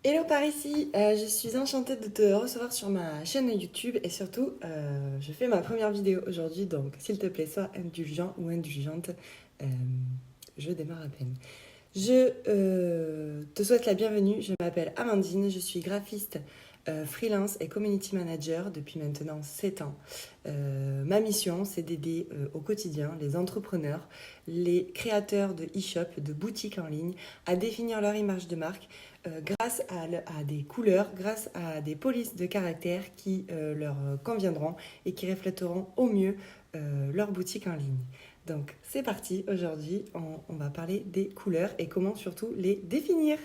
Hello par ici, je suis enchantée de te recevoir sur ma chaîne YouTube et surtout je fais ma première vidéo aujourd'hui, donc s'il te plaît sois indulgent ou indulgente, euh, je démarre à peine. Je te souhaite la bienvenue, je m'appelle Amandine, je suis graphiste freelance et community manager depuis maintenant 7 ans. Ma mission c'est d'aider au quotidien les entrepreneurs, les créateurs de e-shop, de boutiques en ligne à définir leur image de marque grâce à des couleurs, grâce à des polices de caractère qui leur conviendront et qui reflèteront au mieux leur boutique en ligne. Donc c'est parti, aujourd'hui on va parler des couleurs et comment surtout les définir.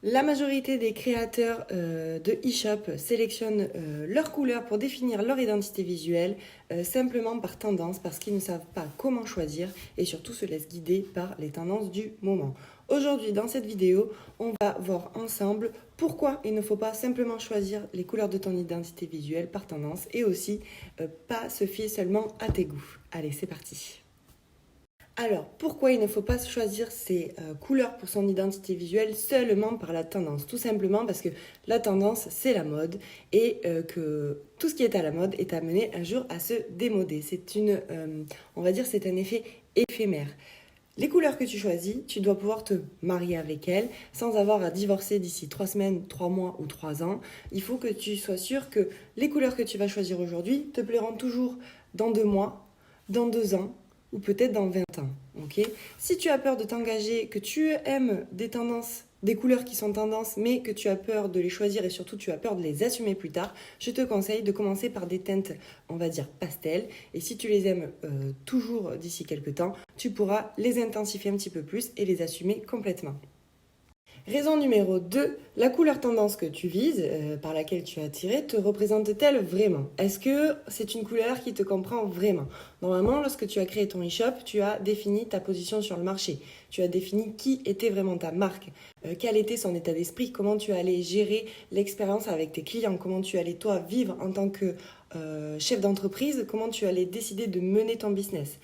La majorité des créateurs de e-shop sélectionnent leurs couleurs pour définir leur identité visuelle simplement par tendance parce qu'ils ne savent pas comment choisir et surtout se laissent guider par les tendances du moment. Aujourd'hui dans cette vidéo, on va voir ensemble pourquoi il ne faut pas simplement choisir les couleurs de ton identité visuelle par tendance et aussi pas se fier seulement à tes goûts. Allez, c'est parti. Alors, pourquoi il ne faut pas choisir ces couleurs pour son identité visuelle seulement par la tendance? Tout simplement parce que la tendance, c'est la mode et que tout ce qui est à la mode est amené un jour à se démoder. On va dire, c'est un effet éphémère. Les couleurs que tu choisis, tu dois pouvoir te marier avec elles sans avoir à divorcer d'ici 3 semaines, 3 mois ou 3 ans. Il faut que tu sois sûr que les couleurs que tu vas choisir aujourd'hui te plairont toujours dans 2 mois, dans 2 ans ou peut-être dans 20 ans. Okay. Si tu as peur de t'engager, que tu aimes des tendances, des couleurs qui sont tendances, mais que tu as peur de les choisir et surtout tu as peur de les assumer plus tard, je te conseille de commencer par des teintes, on va dire pastel. Et si tu les aimes toujours d'ici quelques temps, tu pourras les intensifier un petit peu plus et les assumer complètement. Raison numéro 2, la couleur tendance que tu vises, par laquelle tu es attiré, te représente-t-elle vraiment? Est-ce que c'est une couleur qui te comprend vraiment? Normalement, lorsque tu as créé ton e-shop, tu as défini ta position sur le marché. Tu as défini qui était vraiment ta marque, quel était son état d'esprit, comment tu allais gérer l'expérience avec tes clients, comment tu allais toi vivre en tant que chef d'entreprise, comment tu allais décider de mener ton business.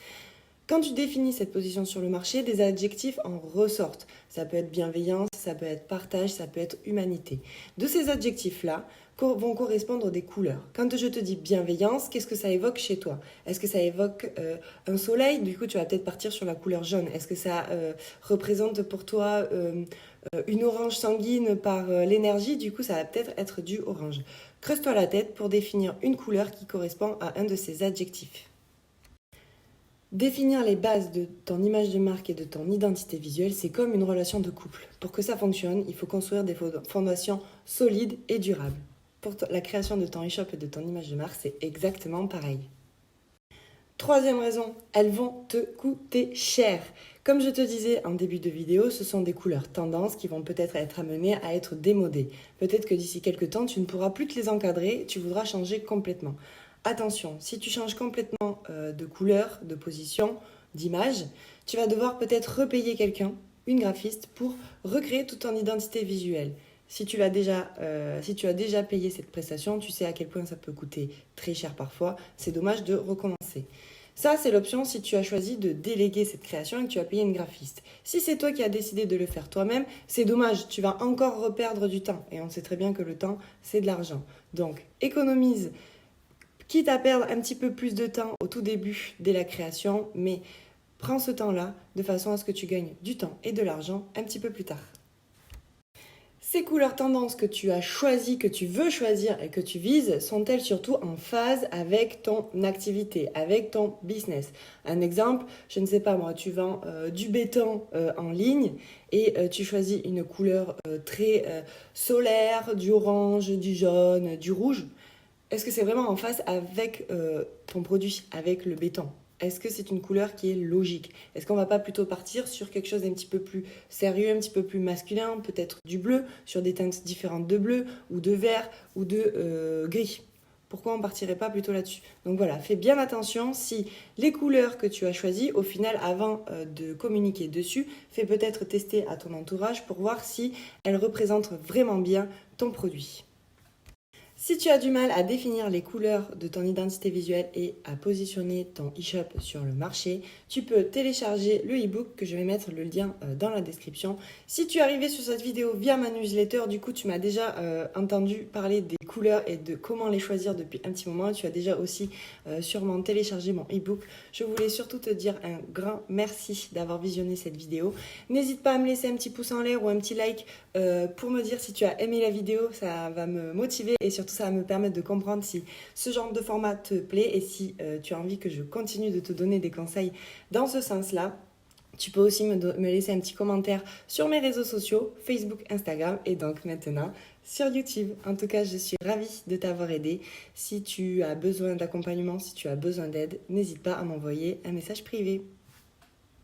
Quand tu définis cette position sur le marché, des adjectifs en ressortent. Ça peut être bienveillance, ça peut être partage, ça peut être humanité. De ces adjectifs-là vont correspondre des couleurs. Quand je te dis bienveillance, qu'est-ce que ça évoque chez toi? Est-ce que ça évoque un soleil? Du coup, tu vas peut-être partir sur la couleur jaune. Est-ce que ça représente pour toi une orange sanguine par l'énergie? Du coup, ça va peut-être être du orange. Creuse-toi la tête pour définir une couleur qui correspond à un de ces adjectifs. Définir les bases de ton image de marque et de ton identité visuelle, c'est comme une relation de couple. Pour que ça fonctionne, il faut construire des fondations solides et durables. Pour la création de ton e-shop et de ton image de marque, c'est exactement pareil. Troisième raison, elles vont te coûter cher. Comme je te disais en début de vidéo, ce sont des couleurs tendances qui vont peut-être être amenées à être démodées. Peut-être que d'ici quelques temps, tu ne pourras plus te les encadrer, tu voudras changer complètement. Attention, si tu changes complètement de couleur, de position, d'image, tu vas devoir peut-être repayer quelqu'un, une graphiste, pour recréer toute ton identité visuelle. Si tu as déjà payé cette prestation, tu sais à quel point ça peut coûter très cher parfois. C'est dommage de recommencer. Ça, c'est l'option si tu as choisi de déléguer cette création et que tu as payé une graphiste. Si c'est toi qui as décidé de le faire toi-même, c'est dommage, tu vas encore reperdre du temps. Et on sait très bien que le temps, c'est de l'argent. Donc, économise, quitte à perdre un petit peu plus de temps au tout début dès la création, mais prends ce temps-là de façon à ce que tu gagnes du temps et de l'argent un petit peu plus tard. Ces couleurs tendances que tu as choisies, que tu veux choisir et que tu vises, sont-elles surtout en phase avec ton activité, avec ton business? Un exemple, je ne sais pas moi, tu vends du béton en ligne et tu choisis une couleur très solaire, du orange, du jaune, du rouge. Est-ce que c'est vraiment en phase avec ton produit, avec le béton? Est-ce que c'est une couleur qui est logique? Est-ce qu'on ne va pas plutôt partir sur quelque chose d'un petit peu plus sérieux, un petit peu plus masculin, peut-être du bleu, sur des teintes différentes de bleu ou de vert ou de gris? Pourquoi on ne partirait pas plutôt là-dessus? Donc voilà, fais bien attention si les couleurs que tu as choisies, au final, avant de communiquer dessus, fais peut-être tester à ton entourage pour voir si elles représentent vraiment bien ton produit. Si tu as du mal à définir les couleurs de ton identité visuelle et à positionner ton e-shop sur le marché, tu peux télécharger le e-book que je vais mettre le lien dans la description. Si tu es arrivé sur cette vidéo via ma newsletter, du coup tu m'as déjà entendu parler des couleurs et de comment les choisir depuis un petit moment. Tu as déjà aussi sûrement téléchargé mon e-book. Je voulais surtout te dire un grand merci d'avoir visionné cette vidéo. N'hésite pas à me laisser un petit pouce en l'air ou un petit like pour me dire si tu as aimé la vidéo. Ça va me motiver et surtout ça va me permettre de comprendre si ce genre de format te plaît et si tu as envie que je continue de te donner des conseils dans ce sens-là. Tu peux aussi me laisser un petit commentaire sur mes réseaux sociaux, Facebook, Instagram et donc maintenant sur YouTube. En tout cas, je suis ravie de t'avoir aidé. Si tu as besoin d'accompagnement, si tu as besoin d'aide, n'hésite pas à m'envoyer un message privé.